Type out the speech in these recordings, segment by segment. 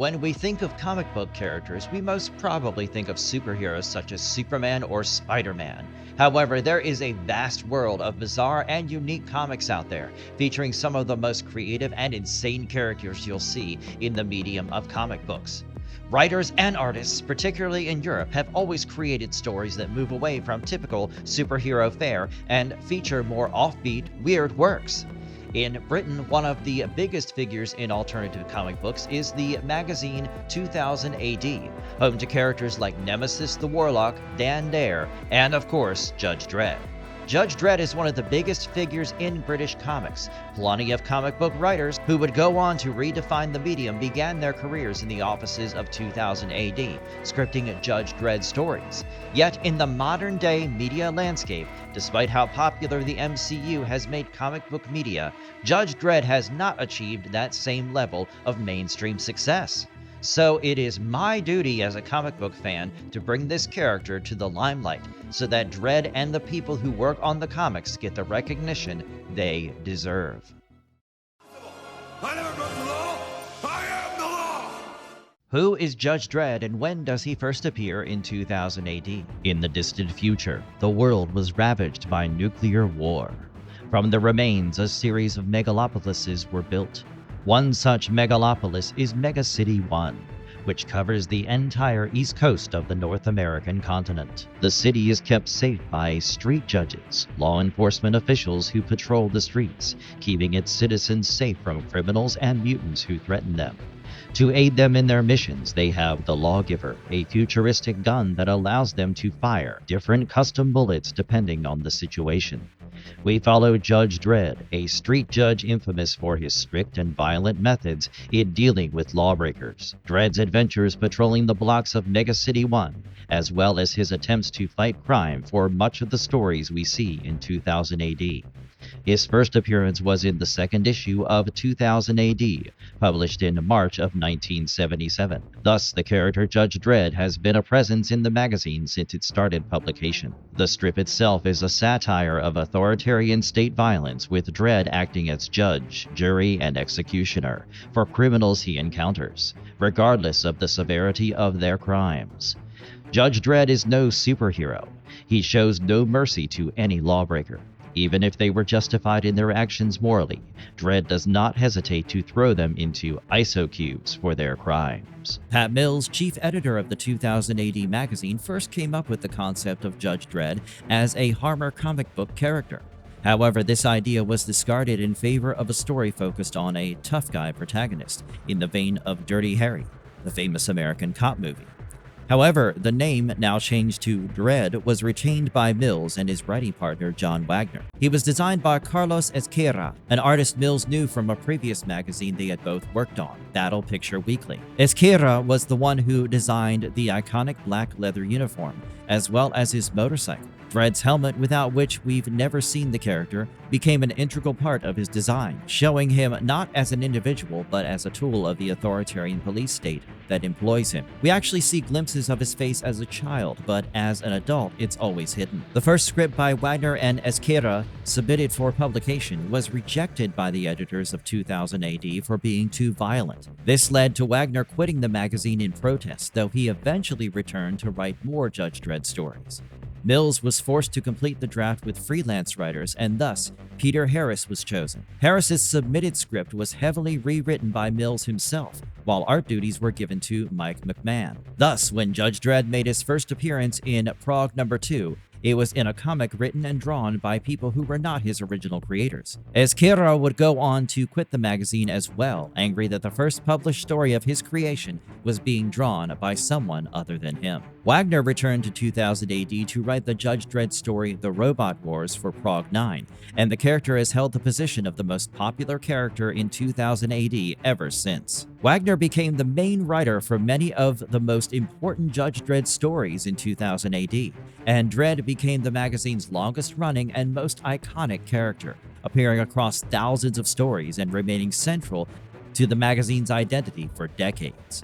When we think of comic book characters, we most probably think of superheroes such as Superman or Spider-Man. However, there is a vast world of bizarre and unique comics out there, featuring some of the most creative and insane characters you'll see in the medium of comic books. Writers and artists, particularly in Europe, have always created stories that move away from typical superhero fare and feature more offbeat, weird works. In Britain, one of the biggest figures in alternative comic books is the magazine 2000 AD, home to characters like Nemesis the Warlock, Dan Dare, and of course, Judge Dredd. Judge Dredd is one of the biggest figures in British comics. Plenty of comic book writers who would go on to redefine the medium began their careers in the offices of 2000 AD, scripting Judge Dredd stories. Yet in the modern-day media landscape, despite how popular the MCU has made comic book media, Judge Dredd has not achieved that same level of mainstream success. So it is my duty as a comic book fan to bring this character to the limelight so that Dredd and the people who work on the comics get the recognition they deserve. I never broke the law. I am the law. Who is Judge Dredd and when does he first appear in 2000 AD? In the distant future, the world was ravaged by nuclear war. From the remains, a series of megalopolises were built. One such megalopolis is Mega City 1, which covers the entire east coast of the North American continent. The city is kept safe by street judges, law enforcement officials who patrol the streets, keeping its citizens safe from criminals and mutants who threaten them. To aid them in their missions, they have the Lawgiver, a futuristic gun that allows them to fire different custom bullets depending on the situation. We follow Judge Dredd, a street judge infamous for his strict and violent methods in dealing with lawbreakers. Dredd's adventures patrolling the blocks of Mega City 1, as well as his attempts to fight crime for much of the stories we see in 2000 AD. His first appearance was in the second issue of 2000 AD, published in March of 1977. Thus, the character Judge Dredd has been a presence in the magazine since it started publication. The strip itself is a satire of authoritarian state violence, with Dredd acting as judge, jury, and executioner for criminals he encounters, regardless of the severity of their crimes. Judge Dredd is no superhero. He shows no mercy to any lawbreaker. Even if they were justified in their actions morally, Dredd does not hesitate to throw them into ISO cubes for their crimes. Pat Mills, chief editor of the 2000 AD magazine, first came up with the concept of Judge Dredd as a Harmer comic book character. However, this idea was discarded in favor of a story focused on a tough guy protagonist, in the vein of Dirty Harry, the famous American cop movie. However, the name, now changed to Dredd, was retained by Mills and his writing partner John Wagner. He was designed by Carlos Ezquerra, an artist Mills knew from a previous magazine they had both worked on, Battle Picture Weekly. Ezquerra was the one who designed the iconic black leather uniform, as well as his motorcycle. Dredd's helmet, without which we've never seen the character, became an integral part of his design, showing him not as an individual but as a tool of the authoritarian police state that employs him. We actually see glimpses of his face as a child, but as an adult, it's always hidden. The first script by Wagner and Ezquerra, submitted for publication, was rejected by the editors of 2000 AD for being too violent. This led to Wagner quitting the magazine in protest, though he eventually returned to write more Judge Dredd stories. Mills was forced to complete the draft with freelance writers, and thus, Peter Harris was chosen. Harris's submitted script was heavily rewritten by Mills himself, while art duties were given to Mike McMahon. Thus, when Judge Dredd made his first appearance in Prague No. 2, it was in a comic written and drawn by people who were not his original creators. Ezquerra would go on to quit the magazine as well, angry that the first published story of his creation was being drawn by someone other than him. Wagner returned to 2000 AD to write the Judge Dredd story The Robot Wars for Prague 9, and the character has held the position of the most popular character in 2000 AD ever since. Wagner became the main writer for many of the most important Judge Dredd stories in 2000 AD, and Dredd became the magazine's longest-running and most iconic character, appearing across thousands of stories and remaining central to the magazine's identity for decades.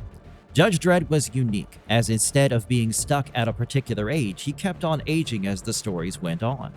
Judge Dredd was unique, as instead of being stuck at a particular age, he kept on aging as the stories went on.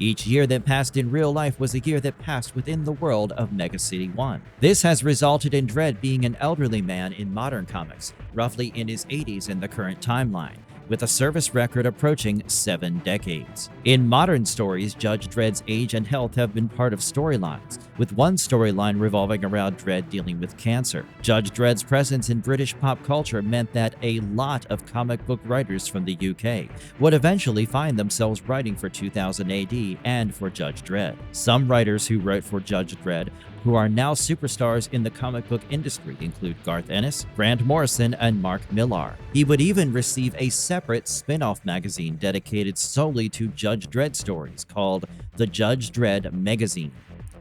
Each year that passed in real life was a year that passed within the world of Mega City 1. This has resulted in Dredd being an elderly man in modern comics, roughly in his 80s in the current timeline, with a service record approaching 7 decades. In modern stories, Judge Dredd's age and health have been part of storylines, with one storyline revolving around Dredd dealing with cancer. Judge Dredd's presence in British pop culture meant that a lot of comic book writers from the UK would eventually find themselves writing for 2000 AD and for Judge Dredd. Some writers who wrote for Judge Dredd who are now superstars in the comic book industry include Garth Ennis, Grant Morrison, and Mark Millar. He would even receive a separate spin-off magazine dedicated solely to Judge Dredd stories called the Judge Dredd Magazine.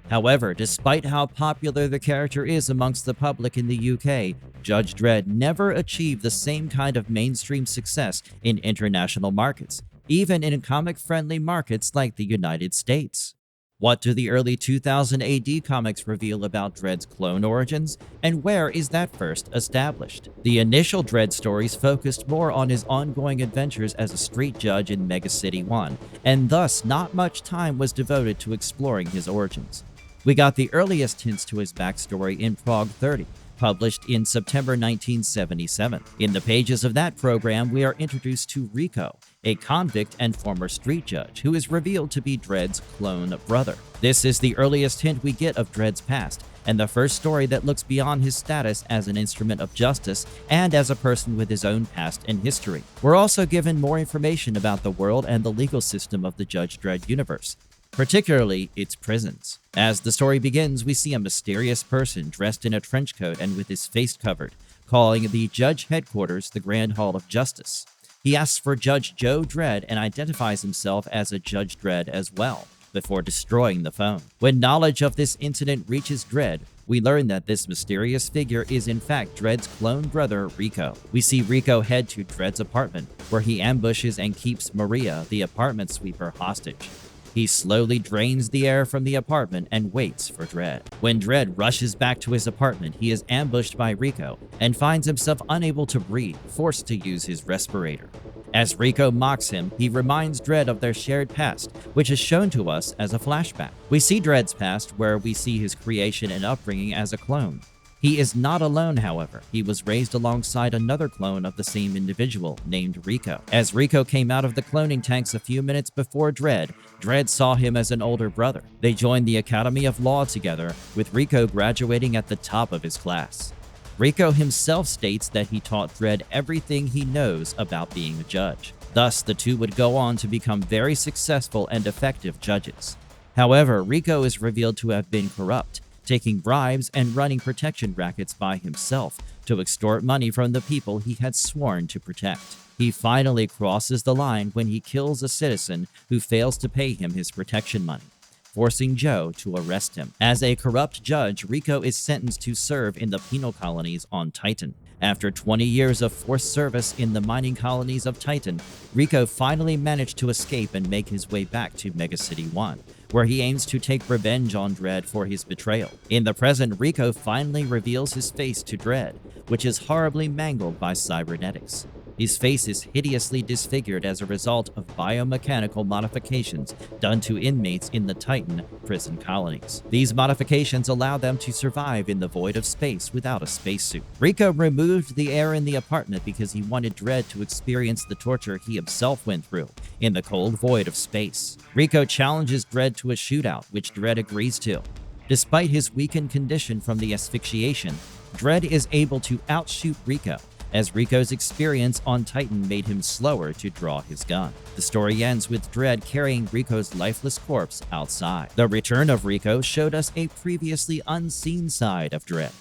However, despite how popular the character is amongst the public in the UK, Judge Dredd never achieved the same kind of mainstream success in international markets, even in comic-friendly markets like the United States. What do the early 2000 AD comics reveal about Dredd's clone origins, and where is that first established? The initial Dredd stories focused more on his ongoing adventures as a street judge in Mega City 1, and thus not much time was devoted to exploring his origins. We got the earliest hints to his backstory in Prog 30, published in September 1977. In the pages of that program, we are introduced to Rico, a convict and former street judge who is revealed to be Dredd's clone brother. This is the earliest hint we get of Dredd's past, and the first story that looks beyond his status as an instrument of justice and as a person with his own past and history. We're also given more information about the world and the legal system of the Judge Dredd universe, particularly its prisons. As the story begins, we see a mysterious person dressed in a trench coat and with his face covered, calling the judge headquarters the Grand Hall of Justice. He asks for Judge Joe Dredd and identifies himself as a Judge Dredd as well, before destroying the phone. When knowledge of this incident reaches Dredd, we learn that this mysterious figure is in fact Dredd's clone brother, Rico. We see Rico head to Dredd's apartment, where he ambushes and keeps Maria, the apartment sweeper, hostage. He slowly drains the air from the apartment and waits for Dredd. When Dredd rushes back to his apartment, he is ambushed by Rico and finds himself unable to breathe, forced to use his respirator. As Rico mocks him, he reminds Dredd of their shared past, which is shown to us as a flashback. We see Dredd's past, where we see his creation and upbringing as a clone. He is not alone, however. He was raised alongside another clone of the same individual, named Rico. As Rico came out of the cloning tanks a few minutes before Dredd, Dredd saw him as an older brother. They joined the Academy of Law together, with Rico graduating at the top of his class. Rico himself states that he taught Dredd everything he knows about being a judge. Thus, the two would go on to become very successful and effective judges. However, Rico is revealed to have been corrupt, taking bribes and running protection rackets by himself to extort money from the people he had sworn to protect. He finally crosses the line when he kills a citizen who fails to pay him his protection money, forcing Joe to arrest him. As a corrupt judge, Rico is sentenced to serve in the penal colonies on Titan. After 20 years of forced service in the mining colonies of Titan, Rico finally managed to escape and make his way back to Mega City 1, where he aims to take revenge on Dredd for his betrayal. In the present, Rico finally reveals his face to Dredd, which is horribly mangled by cybernetics. His face is hideously disfigured as a result of biomechanical modifications done to inmates in the Titan prison colonies. These modifications allow them to survive in the void of space without a spacesuit. Rico removed the air in the apartment because he wanted Dredd to experience the torture he himself went through in the cold void of space. Rico challenges Dredd to a shootout, which Dredd agrees to. Despite his weakened condition from the asphyxiation, Dredd is able to outshoot Rico, as Rico's experience on Titan made him slower to draw his gun. The story ends with Dredd carrying Rico's lifeless corpse outside. The return of Rico showed us a previously unseen side of Dredd.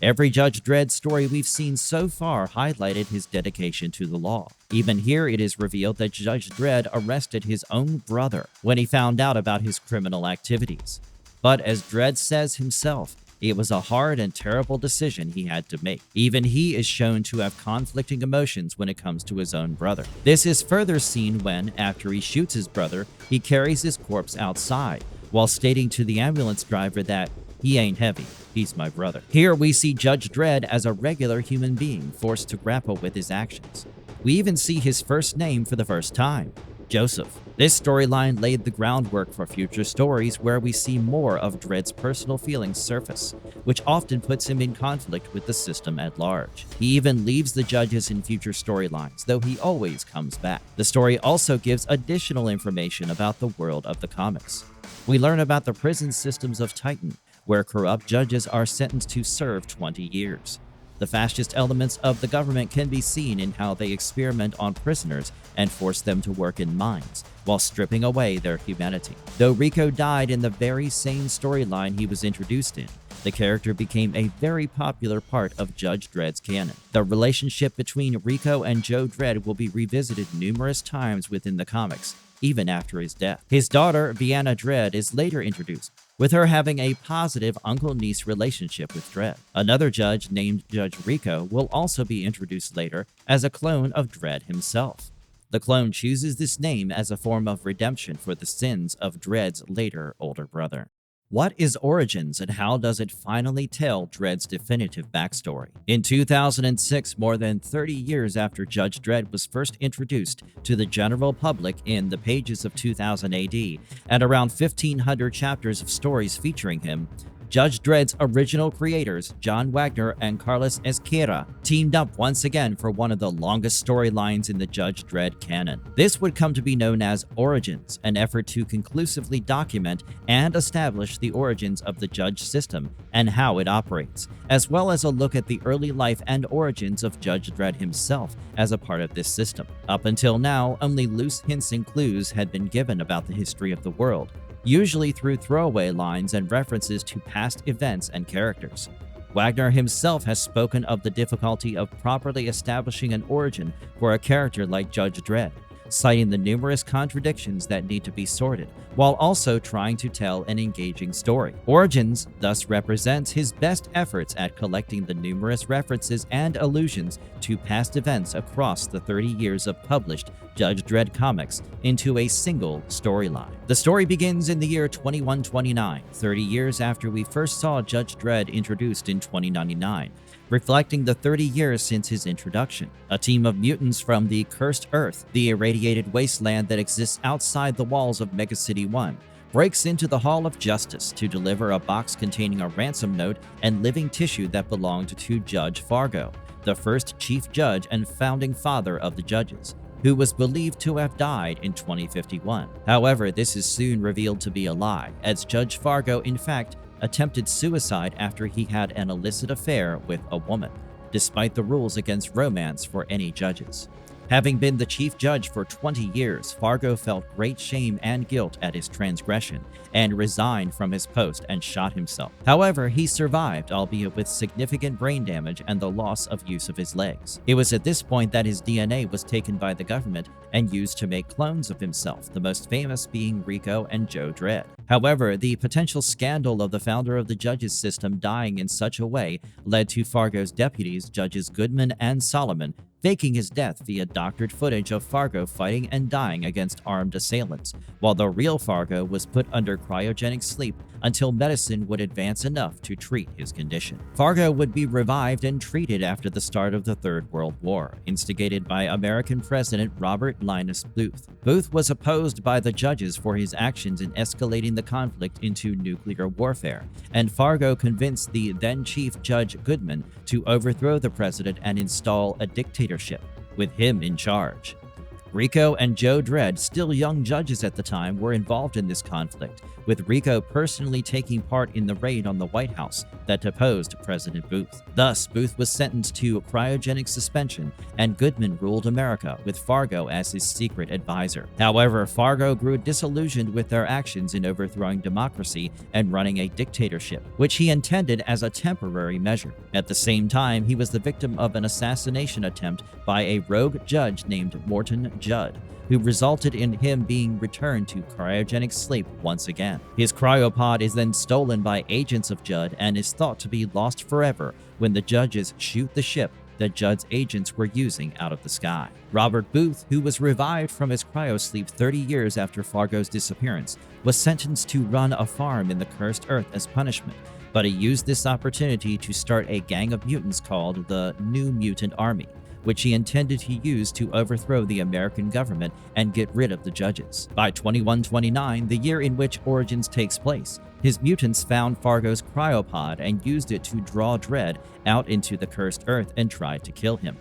Every Judge Dredd story we've seen so far highlighted his dedication to the law. Even here, it is revealed that Judge Dredd arrested his own brother when he found out about his criminal activities. But as Dredd says himself, it was a hard and terrible decision he had to make. Even he is shown to have conflicting emotions when it comes to his own brother. This is further seen when, after he shoots his brother, he carries his corpse outside, while stating to the ambulance driver that he ain't heavy, he's my brother. Here we see Judge Dredd as a regular human being forced to grapple with his actions. We even see his first name for the first time, Joseph. This storyline laid the groundwork for future stories where we see more of Dredd's personal feelings surface, which often puts him in conflict with the system at large. He even leaves the judges in future storylines, though he always comes back. The story also gives additional information about the world of the comics. We learn about the prison systems of Titan, where corrupt judges are sentenced to serve 20 years. The fascist elements of the government can be seen in how they experiment on prisoners and force them to work in mines, while stripping away their humanity. Though Rico died in the very same storyline he was introduced in, the character became a very popular part of Judge Dredd's canon. The relationship between Rico and Joe Dredd will be revisited numerous times within the comics, even after his death. His daughter, Vienna Dredd, is later introduced, with her having a positive uncle-niece relationship with Dredd. Another judge named Judge Rico will also be introduced later as a clone of Dredd himself. The clone chooses this name as a form of redemption for the sins of Dredd's later older brother. What is Origins and how does it finally tell Dredd's definitive backstory? In 2006, more than 30 years after Judge Dredd was first introduced to the general public in the pages of 2000 AD, and around 1,500 chapters of stories featuring him, Judge Dredd's original creators, John Wagner and Carlos Ezquerra, teamed up once again for one of the longest storylines in the Judge Dredd canon. This would come to be known as Origins, an effort to conclusively document and establish the origins of the Judge system and how it operates, as well as a look at the early life and origins of Judge Dredd himself as a part of this system. Up until now, only loose hints and clues had been given about the history of the world, usually through throwaway lines and references to past events and characters. Wagner himself has spoken of the difficulty of properly establishing an origin for a character like Judge Dredd, citing the numerous contradictions that need to be sorted, while also trying to tell an engaging story. Origins thus represents his best efforts at collecting the numerous references and allusions to past events across the 30 years of published Judge Dredd comics into a single storyline. The story begins in the year 2129, 30 years after we first saw Judge Dredd introduced in 2099, reflecting the 30 years since his introduction. A team of mutants from the Cursed Earth, the irradiated wasteland that exists outside the walls of Mega City 1, breaks into the Hall of Justice to deliver a box containing a ransom note and living tissue that belonged to Judge Fargo, the first chief judge and founding father of the judges, who was believed to have died in 2051. However, this is soon revealed to be a lie, as Judge Fargo in fact attempted suicide after he had an illicit affair with a woman, despite the rules against romance for any judges. Having been the chief judge for 20 years, Fargo felt great shame and guilt at his transgression and resigned from his post and shot himself. However, he survived, albeit with significant brain damage and the loss of use of his legs. It was at this point that his DNA was taken by the government and used to make clones of himself, the most famous being Rico and Joe Dredd. However, the potential scandal of the founder of the judges system dying in such a way led to Fargo's deputies, Judges Goodman and Solomon, faking his death via doctored footage of Fargo fighting and dying against armed assailants, while the real Fargo was put under cryogenic sleep until medicine would advance enough to treat his condition. Fargo would be revived and treated after the start of the Third World War, instigated by American President Robert Linus Booth. Booth was opposed by the judges for his actions in escalating the conflict into nuclear warfare, and Fargo convinced the then Chief Judge Goodman to overthrow the president and install a dictatorship, with him in charge. Rico and Joe Dredd, still young judges at the time, were involved in this conflict, with Rico personally taking part in the raid on the White House that deposed President Booth. Thus, Booth was sentenced to cryogenic suspension, and Goodman ruled America, with Fargo as his secret advisor. However, Fargo grew disillusioned with their actions in overthrowing democracy and running a dictatorship, which he intended as a temporary measure. At the same time, he was the victim of an assassination attempt by a rogue judge named Morton Judd, who resulted in him being returned to cryogenic sleep once again. His cryopod is then stolen by agents of Judd and is thought to be lost forever when the judges shoot the ship that Judd's agents were using out of the sky. Robert Booth, who was revived from his cryosleep 30 years after Fargo's disappearance, was sentenced to run a farm in the Cursed Earth as punishment, but he used this opportunity to start a gang of mutants called the New Mutant Army, which he intended to use to overthrow the American government and get rid of the judges. By 2129, the year in which Origins takes place, his mutants found Fargo's cryopod and used it to draw Dredd out into the cursed earth and tried to kill him.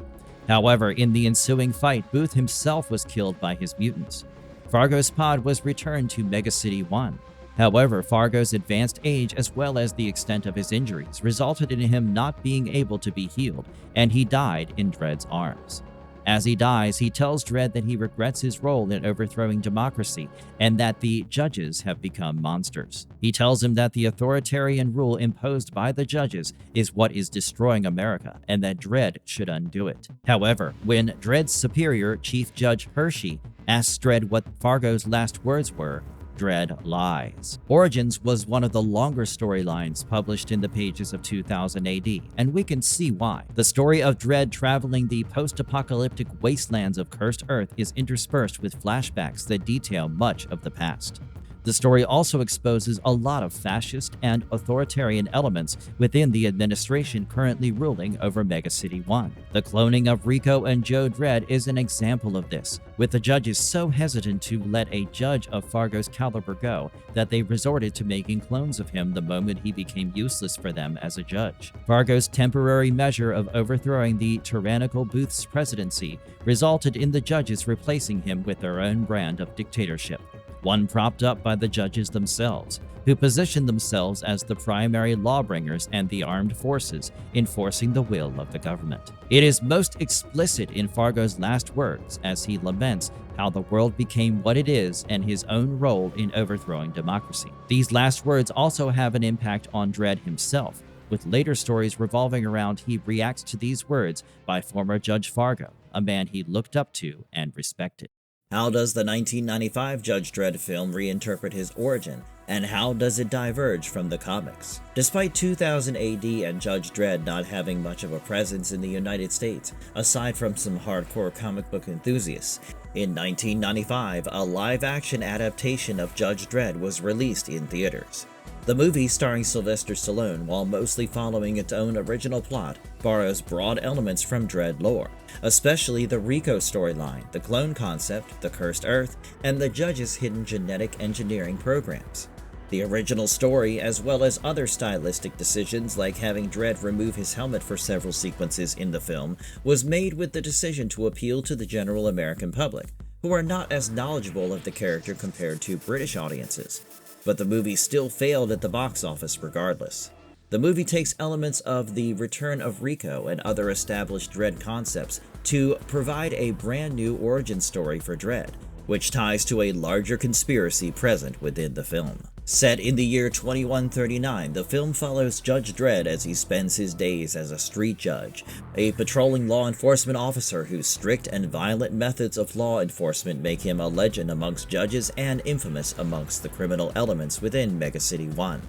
However, in the ensuing fight, Booth himself was killed by his mutants. Fargo's pod was returned to Mega City 1. However, Fargo's advanced age as well as the extent of his injuries resulted in him not being able to be healed, and he died in Dredd's arms. As he dies, he tells Dredd that he regrets his role in overthrowing democracy and that the judges have become monsters. He tells him that the authoritarian rule imposed by the judges is what is destroying America and that Dredd should undo it. However, when Dredd's superior, Chief Judge Hershey, asks Dredd what Fargo's last words were, Dredd lies. Origins was one of the longer storylines published in the pages of 2000 AD, and we can see why. The story of Dredd traveling the post-apocalyptic wastelands of Cursed Earth is interspersed with flashbacks that detail much of the past. The story also exposes a lot of fascist and authoritarian elements within the administration currently ruling over Mega City 1. The cloning of Rico and Judge Dredd is an example of this, with the judges so hesitant to let a judge of Fargo's caliber go that they resorted to making clones of him the moment he became useless for them as a judge. Fargo's temporary measure of overthrowing the tyrannical Booth's presidency resulted in the judges replacing him with their own brand of dictatorship, one propped up by the judges themselves, who positioned themselves as the primary lawbringers and the armed forces enforcing the will of the government. It is most explicit in Fargo's last words as he laments how the world became what it is and his own role in overthrowing democracy. These last words also have an impact on Dredd himself, with later stories revolving around he reacts to these words by former Judge Fargo, a man he looked up to and respected. How does the 1995 Judge Dredd film reinterpret his origin, and how does it diverge from the comics? Despite 2000 AD and Judge Dredd not having much of a presence in the United States, aside from some hardcore comic book enthusiasts, in 1995, a live-action adaptation of Judge Dredd was released in theaters. The movie, starring Sylvester Stallone, while mostly following its own original plot, borrows broad elements from Dredd lore, especially the Rico storyline, the clone concept, the Cursed Earth, and the Judge's hidden genetic engineering programs. The original story, as well as other stylistic decisions like having Dredd remove his helmet for several sequences in the film, was made with the decision to appeal to the general American public, who are not as knowledgeable of the character compared to British audiences. But the movie still failed at the box office regardless. The movie takes elements of the return of Rico and other established Dredd concepts to provide a brand new origin story for Dredd, which ties to a larger conspiracy present within the film. Set in the year 2139, the film follows Judge Dredd as he spends his days as a street judge, a patrolling law enforcement officer whose strict and violent methods of law enforcement make him a legend amongst judges and infamous amongst the criminal elements within Mega City 1.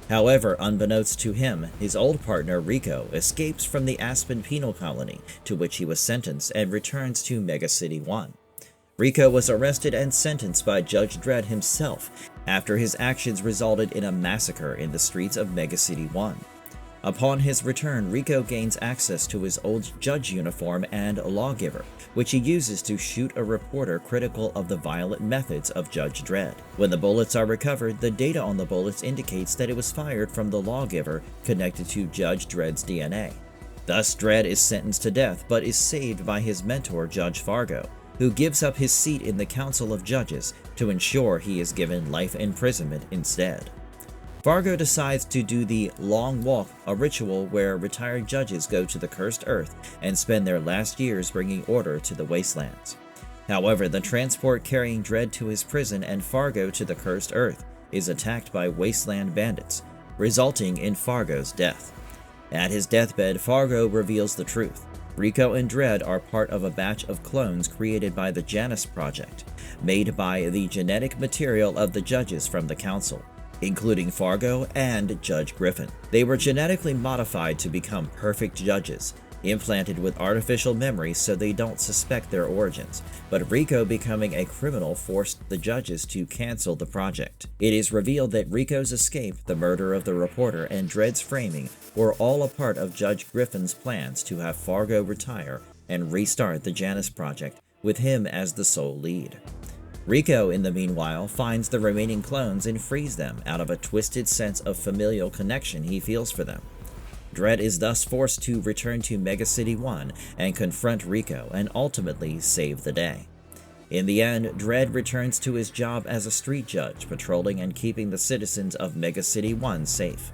However, unbeknownst to him, his old partner Rico escapes from the Aspen penal colony to which he was sentenced and returns to Mega City 1. Rico was arrested and sentenced by Judge Dredd himself after his actions resulted in a massacre in the streets of Mega City 1. Upon his return, Rico gains access to his old judge uniform and lawgiver, which he uses to shoot a reporter critical of the violent methods of Judge Dredd. When the bullets are recovered, the data on the bullets indicates that it was fired from the lawgiver connected to Judge Dredd's DNA. Thus, Dredd is sentenced to death but is saved by his mentor Judge Fargo, who gives up his seat in the Council of Judges to ensure he is given life imprisonment instead. Fargo decides to do the Long Walk, a ritual where retired judges go to the Cursed Earth and spend their last years bringing order to the wastelands. However, the transport carrying Dredd to his prison and Fargo to the Cursed Earth is attacked by wasteland bandits, resulting in Fargo's death. At his deathbed, Fargo reveals the truth. Rico and Dredd are part of a batch of clones created by the Janus Project, made by the genetic material of the judges from the Council, including Fargo and Judge Griffin. They were genetically modified to become perfect judges, implanted with artificial memory so they don't suspect their origins, but Rico becoming a criminal forced the judges to cancel the project. It is revealed that Rico's escape, the murder of the reporter, and Dredd's framing were all a part of Judge Griffin's plans to have Fargo retire and restart the Janus Project, with him as the sole lead. Rico, in the meanwhile, finds the remaining clones and frees them out of a twisted sense of familial connection he feels for them. Dredd is thus forced to return to Mega City 1 and confront Rico and ultimately save the day. In the end, Dredd returns to his job as a street judge, patrolling and keeping the citizens of Mega City 1 safe.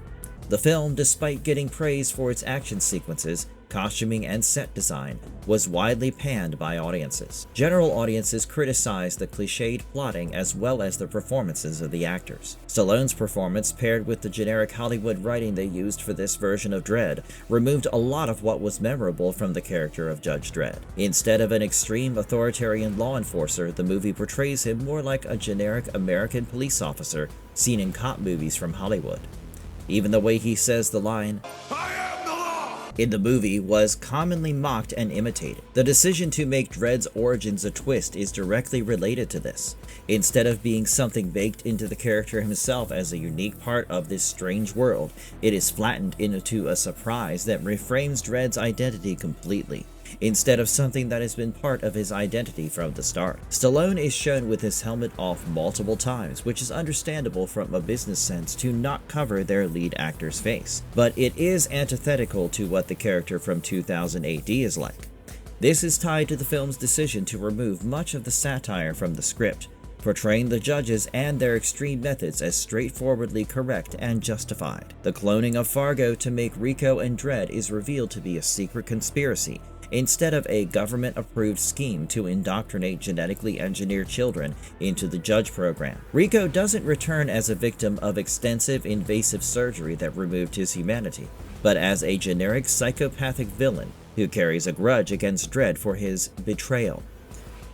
The film, despite getting praise for its action sequences, costuming, and set design, was widely panned by audiences. General audiences criticized the cliched plotting as well as the performances of the actors. Stallone's performance, paired with the generic Hollywood writing they used for this version of Dredd, removed a lot of what was memorable from the character of Judge Dredd. Instead of an extreme authoritarian law enforcer, the movie portrays him more like a generic American police officer seen in cop movies from Hollywood. Even the way he says the line, I am the law! in the movie was commonly mocked and imitated. The decision to make Dredd's origins a twist is directly related to this. Instead of being something baked into the character himself as a unique part of this strange world, it is flattened into a surprise that reframes Dredd's identity completely, instead of something that has been part of his identity from the start. Stallone is shown with his helmet off multiple times, which is understandable from a business sense to not cover their lead actor's face, but it is antithetical to what the character from 2000 AD is like. This is tied to the film's decision to remove much of the satire from the script, portraying the judges and their extreme methods as straightforwardly correct and justified. The cloning of Fargo to make Rico and Dredd is revealed to be a secret conspiracy, instead of a government-approved scheme to indoctrinate genetically engineered children into the Judge program. Rico doesn't return as a victim of extensive invasive surgery that removed his humanity, but as a generic psychopathic villain who carries a grudge against Dredd for his betrayal.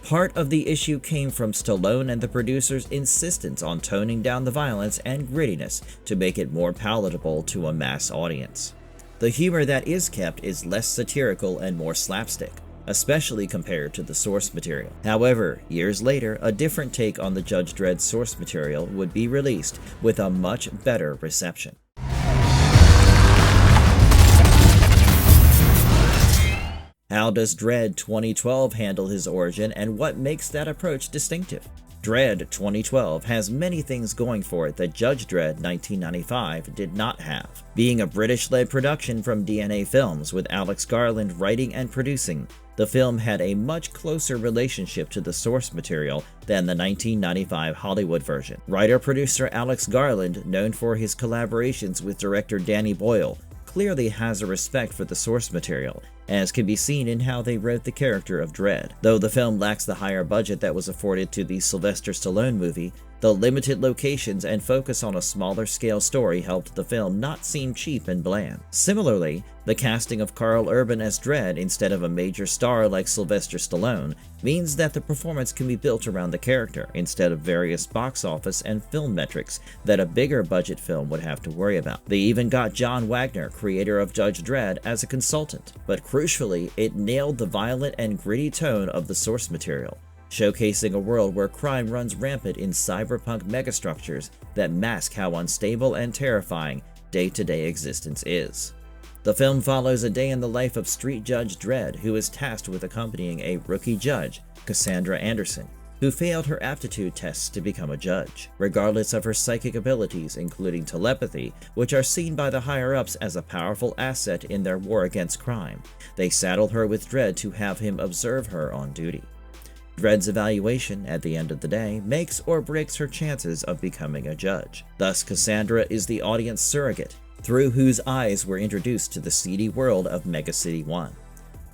Part of the issue came from Stallone and the producers' insistence on toning down the violence and grittiness to make it more palatable to a mass audience. The humor that is kept is less satirical and more slapstick, especially compared to the source material. However, years later, a different take on the Judge Dredd source material would be released with a much better reception. How does Dredd 2012 handle his origin, and what makes that approach distinctive? Dredd 2012 has many things going for it that Judge Dredd 1995 did not have. Being a British-led production from DNA Films with Alex Garland writing and producing, the film had a much closer relationship to the source material than the 1995 Hollywood version. Writer-producer Alex Garland, known for his collaborations with director Danny Boyle, clearly has a respect for the source material, as can be seen in how they wrote the character of Dredd. Though the film lacks the higher budget that was afforded to the Sylvester Stallone movie, the limited locations and focus on a smaller scale story helped the film not seem cheap and bland. Similarly, the casting of Karl Urban as Dredd instead of a major star like Sylvester Stallone means that the performance can be built around the character instead of various box office and film metrics that a bigger budget film would have to worry about. They even got John Wagner, creator of Judge Dredd, as a consultant, but crucially, it nailed the violent and gritty tone of the source material, showcasing a world where crime runs rampant in cyberpunk megastructures that mask how unstable and terrifying day-to-day existence is. The film follows a day in the life of Street Judge Dredd, who is tasked with accompanying a rookie judge, Cassandra Anderson, who failed her aptitude tests to become a judge. Regardless of her psychic abilities, including telepathy, which are seen by the higher-ups as a powerful asset in their war against crime, they saddled her with Dredd to have him observe her on duty. Dredd's evaluation, at the end of the day, makes or breaks her chances of becoming a judge. Thus, Cassandra is the audience surrogate, through whose eyes we're introduced to the seedy world of Mega City 1.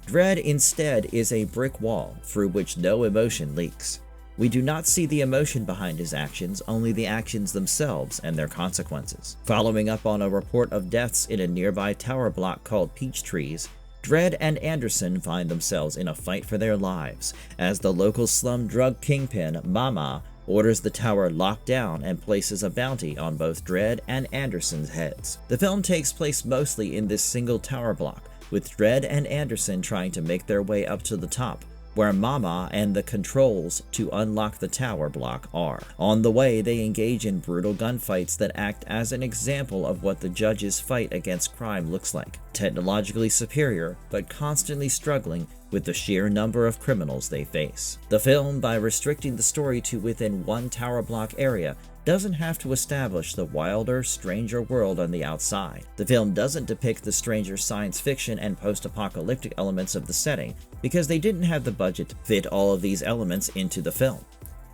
Dredd, instead, is a brick wall through which no emotion leaks. We do not see the emotion behind his actions, only the actions themselves and their consequences. Following up on a report of deaths in a nearby tower block called Peach Trees, Dredd and Anderson find themselves in a fight for their lives, as the local slum drug kingpin, Mama, orders the tower locked down and places a bounty on both Dredd and Anderson's heads. The film takes place mostly in this single tower block, with Dredd and Anderson trying to make their way up to the top, where Mama and the controls to unlock the tower block are. On the way, they engage in brutal gunfights that act as an example of what the judge's fight against crime looks like. Technologically superior, but constantly struggling with the sheer number of criminals they face. The film, by restricting the story to within one tower block area, doesn't have to establish the wilder, stranger world on the outside. The film doesn't depict the stranger science fiction and post-apocalyptic elements of the setting because they didn't have the budget to fit all of these elements into the film.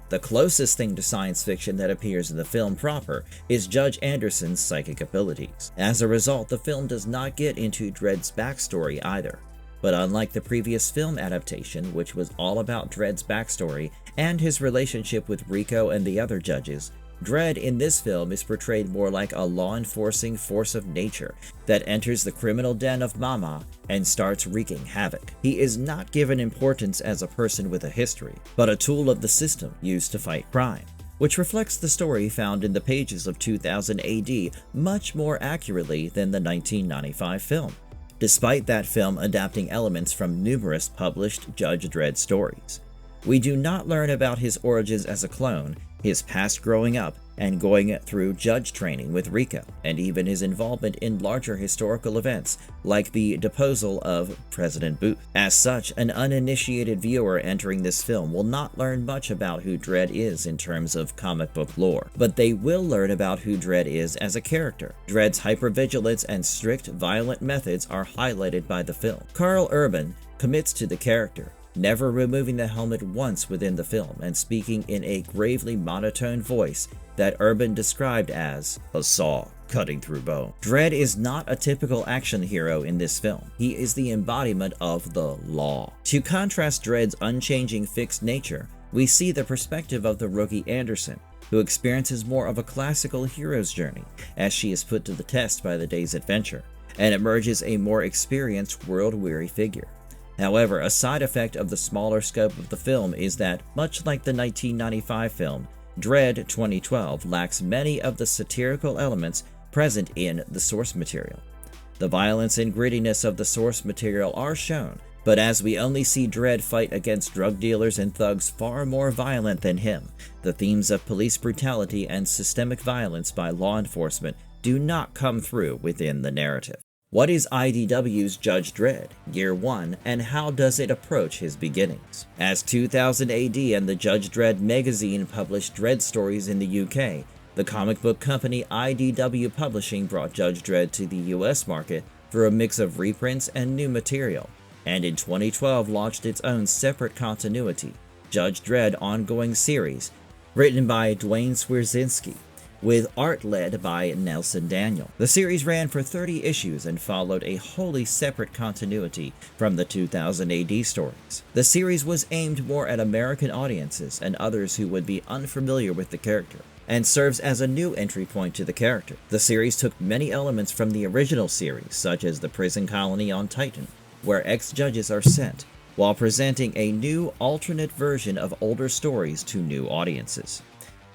The closest thing to science fiction that appears in the film proper is Judge Anderson's psychic abilities. As a result, the film does not get into Dredd's backstory either. But unlike the previous film adaptation, which was all about Dredd's backstory and his relationship with Rico and the other judges, Dredd in this film is portrayed more like a law-enforcing force of nature that enters the criminal den of Mama and starts wreaking havoc. He is not given importance as a person with a history, but a tool of the system used to fight crime, which reflects the story found in the pages of 2000 AD much more accurately than the 1995 film, despite that film adapting elements from numerous published Judge Dredd stories. We do not learn about his origins as a clone, his past growing up and going through judge training with Rico, and even his involvement in larger historical events like the deposal of President Booth. As such, an uninitiated viewer entering this film will not learn much about who Dredd is in terms of comic book lore, but they will learn about who Dredd is as a character. Dredd's hypervigilance and strict violent methods are highlighted by the film. Karl Urban commits to the character, never removing the helmet once within the film and speaking in a gravely monotone voice that Urban described as a saw cutting through bone. Dredd is not a typical action hero in this film. He is the embodiment of the law. To contrast Dredd's unchanging fixed nature, we see the perspective of the rookie Anderson, who experiences more of a classical hero's journey as she is put to the test by the day's adventure, and emerges a more experienced, world-weary figure. However, a side effect of the smaller scope of the film is that, much like the 1995 film, Dredd 2012 lacks many of the satirical elements present in the source material. The violence and grittiness of the source material are shown, but as we only see Dredd fight against drug dealers and thugs far more violent than him, the themes of police brutality and systemic violence by law enforcement do not come through within the narrative. What is IDW's Judge Dredd, Year One, and how does it approach his beginnings? As 2000 AD and the Judge Dredd magazine published Dredd stories in the UK, the comic book company IDW Publishing brought Judge Dredd to the US market through a mix of reprints and new material, and in 2012 launched its own separate continuity, Judge Dredd Ongoing Series, written by Dwayne Swierczynski, with art led by Nelson Daniel. The series ran for 30 issues and followed a wholly separate continuity from the 2000 AD stories. The series was aimed more at American audiences and others who would be unfamiliar with the character, and serves as a new entry point to the character. The series took many elements from the original series, such as the prison colony on Titan, where ex-judges are sent, while presenting a new alternate version of older stories to new audiences.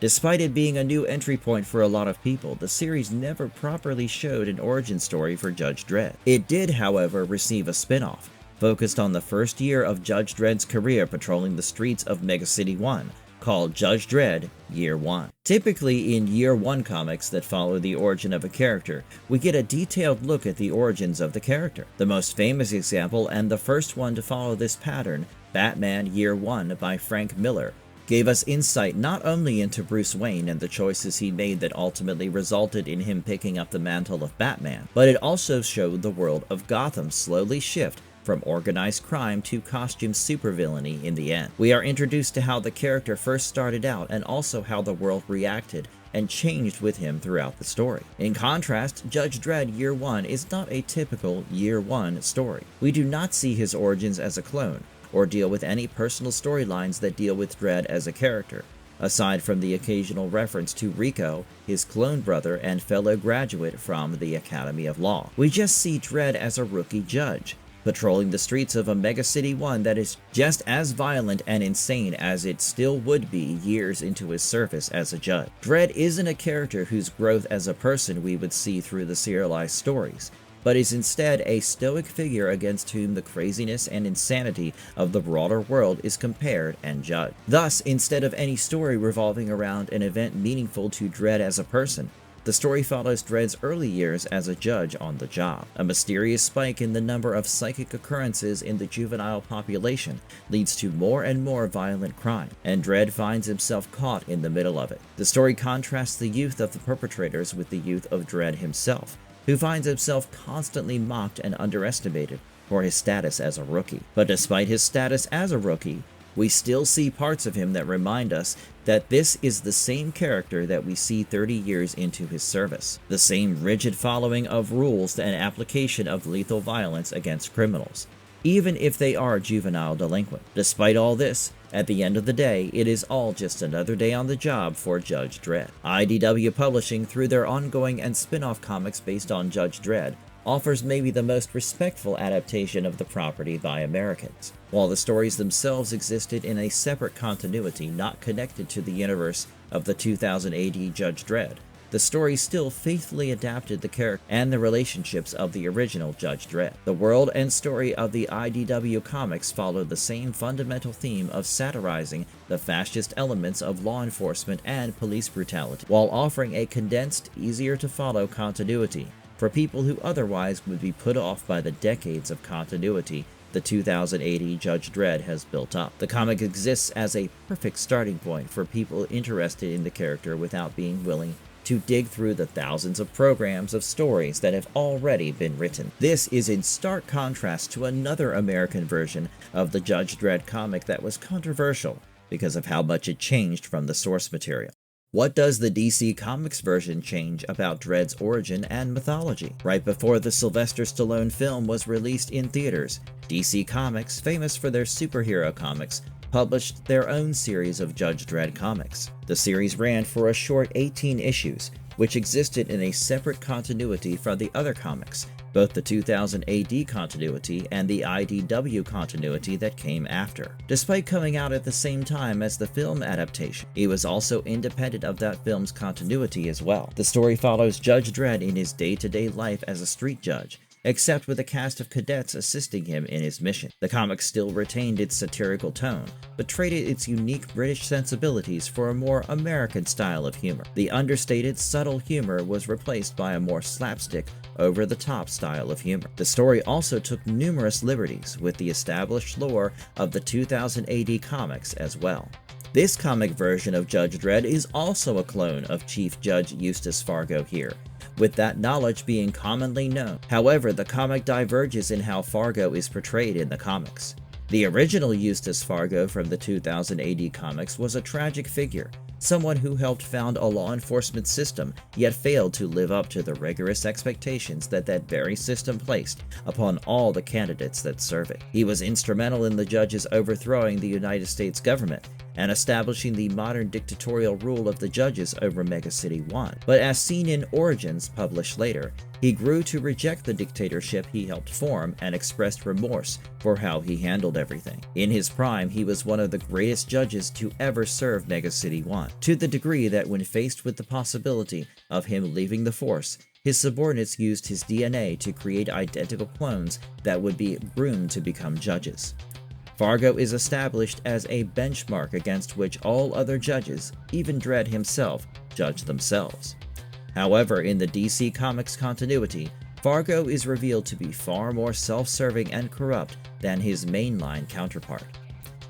Despite it being a new entry point for a lot of people, the series never properly showed an origin story for Judge Dredd. It did, however, receive a spin-off, focused on the first year of Judge Dredd's career patrolling the streets of Mega City 1, called Judge Dredd Year One. Typically in Year One comics that follow the origin of a character, we get a detailed look at the origins of the character. The most famous example, and the first one to follow this pattern, Batman Year One by Frank Miller, gave us insight not only into Bruce Wayne and the choices he made that ultimately resulted in him picking up the mantle of Batman, but it also showed the world of Gotham slowly shift from organized crime to costume supervillainy in the end. We are introduced to how the character first started out and also how the world reacted and changed with him throughout the story. In contrast, Judge Dredd Year One is not a typical Year One story. We do not see his origins as a clone, or deal with any personal storylines that deal with Dredd as a character, aside from the occasional reference to Rico, his clone brother and fellow graduate from the Academy of Law. We just see Dredd as a rookie judge, patrolling the streets of a Mega City 1 that is just as violent and insane as it still would be years into his service as a judge. Dredd isn't a character whose growth as a person we would see through the serialized stories. but is instead a stoic figure against whom the craziness and insanity of the broader world is compared and judged. Thus, instead of any story revolving around an event meaningful to Dredd as a person, the story follows Dredd's early years as a judge on the job. A mysterious spike in the number of psychic occurrences in the juvenile population leads to more and more violent crime, and Dredd finds himself caught in the middle of it. The story contrasts the youth of the perpetrators with the youth of Dredd himself, who finds himself constantly mocked and underestimated for his status as a rookie. But despite his status as a rookie, we still see parts of him that remind us that this is the same character that we see 30 years into his service. The same rigid following of rules and application of lethal violence against criminals, even if they are juvenile delinquent. Despite all this, at the end of the day, it is all just another day on the job for Judge Dredd. IDW Publishing, through their ongoing and spin-off comics based on Judge Dredd, offers maybe the most respectful adaptation of the property by Americans. While the stories themselves existed in a separate continuity not connected to the universe of the 2000 AD Judge Dredd, the story still faithfully adapted the character and the relationships of the original Judge Dredd. The world and story of the IDW comics followed the same fundamental theme of satirizing the fascist elements of law enforcement and police brutality, while offering a condensed, easier-to-follow continuity for people who otherwise would be put off by the decades of continuity the 2000 AD Judge Dredd has built up. The comic exists as a perfect starting point for people interested in the character without being willing to dig through the thousands of programs of stories that have already been written. This is in stark contrast to another American version of the Judge Dredd comic that was controversial because of how much it changed from the source material. What does the DC Comics version change about Dredd's origin and mythology? Right before the Sylvester Stallone film was released in theaters, DC Comics, famous for their superhero comics, published their own series of Judge Dredd comics. The series ran for a short 18 issues, which existed in a separate continuity from the other comics, both the 2000 AD continuity and the IDW continuity that came after. Despite coming out at the same time as the film adaptation, it was also independent of that film's continuity as well. The story follows Judge Dredd in his day-to-day life as a street judge, except with a cast of cadets assisting him in his mission. The comic still retained its satirical tone, but traded its unique British sensibilities for a more American style of humor. The understated, subtle humor was replaced by a more slapstick, over-the-top style of humor. The story also took numerous liberties with the established lore of the 2000 AD comics as well. This comic version of Judge Dredd is also a clone of Chief Judge Eustace Fargo here, with that knowledge being commonly known. However, the comic diverges in how Fargo is portrayed in the comics. The original Eustace Fargo from the 2000 AD comics was a tragic figure, someone who helped found a law enforcement system yet failed to live up to the rigorous expectations that very system placed upon all the candidates that serve it. He was instrumental in the judges overthrowing the United States government and establishing the modern dictatorial rule of the judges over Mega City 1. But as seen in Origins, published later, he grew to reject the dictatorship he helped form and expressed remorse for how he handled everything. In his prime, he was one of the greatest judges to ever serve Mega City 1, to the degree that when faced with the possibility of him leaving the force, his subordinates used his DNA to create identical clones that would be groomed to become judges. Fargo is established as a benchmark against which all other judges, even Dredd himself, judge themselves. However, in the DC Comics continuity, Fargo is revealed to be far more self-serving and corrupt than his mainline counterpart.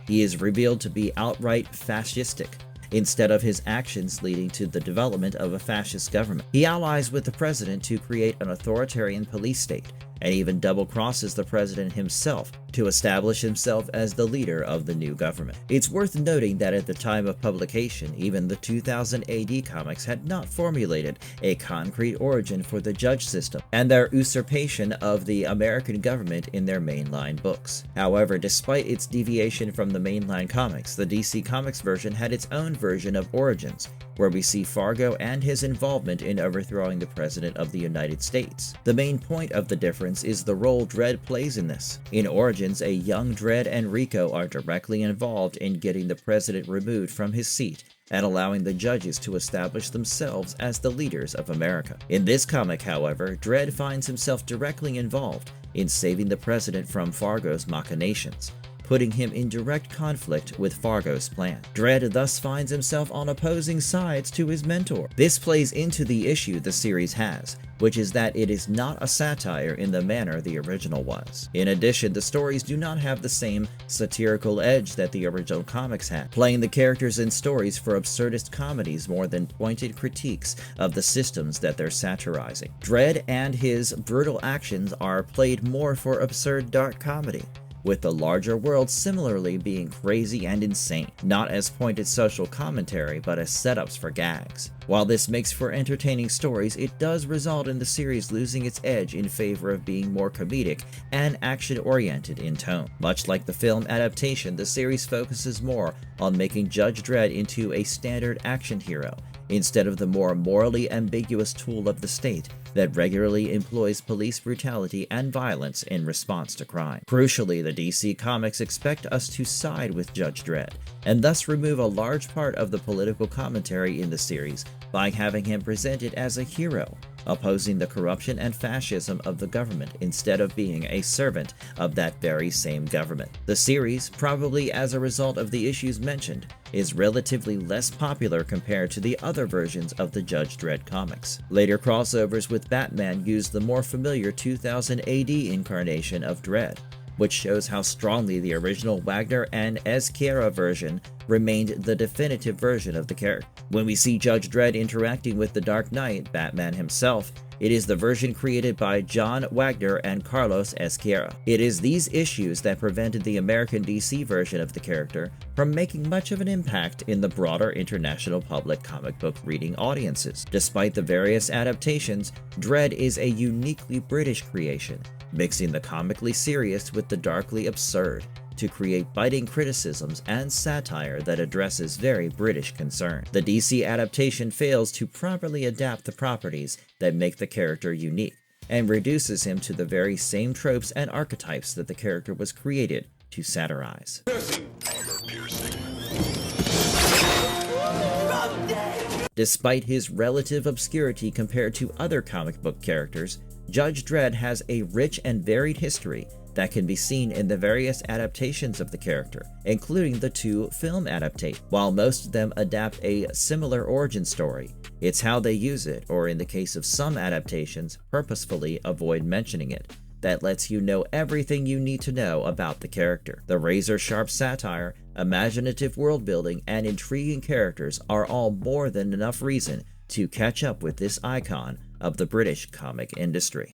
He is revealed to be outright fascistic, instead of his actions leading to the development of a fascist government. He allies with the president to create an authoritarian police state, and even double-crosses the president himself to establish himself as the leader of the new government. It's worth noting that at the time of publication, even the 2000 AD comics had not formulated a concrete origin for the judge system and their usurpation of the American government in their mainline books. However, despite its deviation from the mainline comics, the DC Comics version had its own version of Origins, where we see Fargo and his involvement in overthrowing the President of the United States. The main point of the difference is the role Dredd plays in this. In Origins, a young Dredd and Rico are directly involved in getting the President removed from his seat and allowing the judges to establish themselves as the leaders of America. In this comic, however, Dredd finds himself directly involved in saving the president from Fargo's machinations, putting him in direct conflict with Fargo's plan. Dredd thus finds himself on opposing sides to his mentor. This plays into the issue the series has, which is that it is not a satire in the manner the original was. In addition, the stories do not have the same satirical edge that the original comics had, playing the characters and stories for absurdist comedies more than pointed critiques of the systems that they're satirizing. Dredd and his brutal actions are played more for absurd dark comedy, with the larger world similarly being crazy and insane, not as pointed social commentary but as setups for gags. While this makes for entertaining stories, it does result in the series losing its edge in favor of being more comedic and action-oriented in tone. Much like the film adaptation, the series focuses more on making Judge Dredd into a standard action hero, instead of the more morally ambiguous tool of the state that regularly employs police brutality and violence in response to crime. Crucially, the DC Comics expect us to side with Judge Dredd, and thus remove a large part of the political commentary in the series by having him presented as a hero, opposing the corruption and fascism of the government instead of being a servant of that very same government. The series, probably as a result of the issues mentioned, is relatively less popular compared to the other versions of the Judge Dredd comics. Later crossovers with Batman used the more familiar 2000 AD incarnation of Dredd, which shows how strongly the original Wagner and Ezquerra version remained the definitive version of the character. When we see Judge Dredd interacting with the Dark Knight, Batman himself, it is the version created by John Wagner and Carlos Ezquerra. It is these issues that prevented the American DC version of the character from making much of an impact in the broader international public comic book reading audiences. Despite the various adaptations, Dredd is a uniquely British creation, mixing the comically serious with the darkly absurd to create biting criticisms and satire that addresses very British concern. The DC adaptation fails to properly adapt the properties that make the character unique, and reduces him to the very same tropes and archetypes that the character was created to satirize. Despite his relative obscurity compared to other comic book characters, Judge Dredd has a rich and varied history that can be seen in the various adaptations of the character, including the 2 film adaptations. While most of them adapt a similar origin story, it's how they use it, or in the case of some adaptations, purposefully avoid mentioning it, that lets you know everything you need to know about the character. The razor-sharp satire, imaginative world-building, and intriguing characters are all more than enough reason to catch up with this icon of the British comic industry.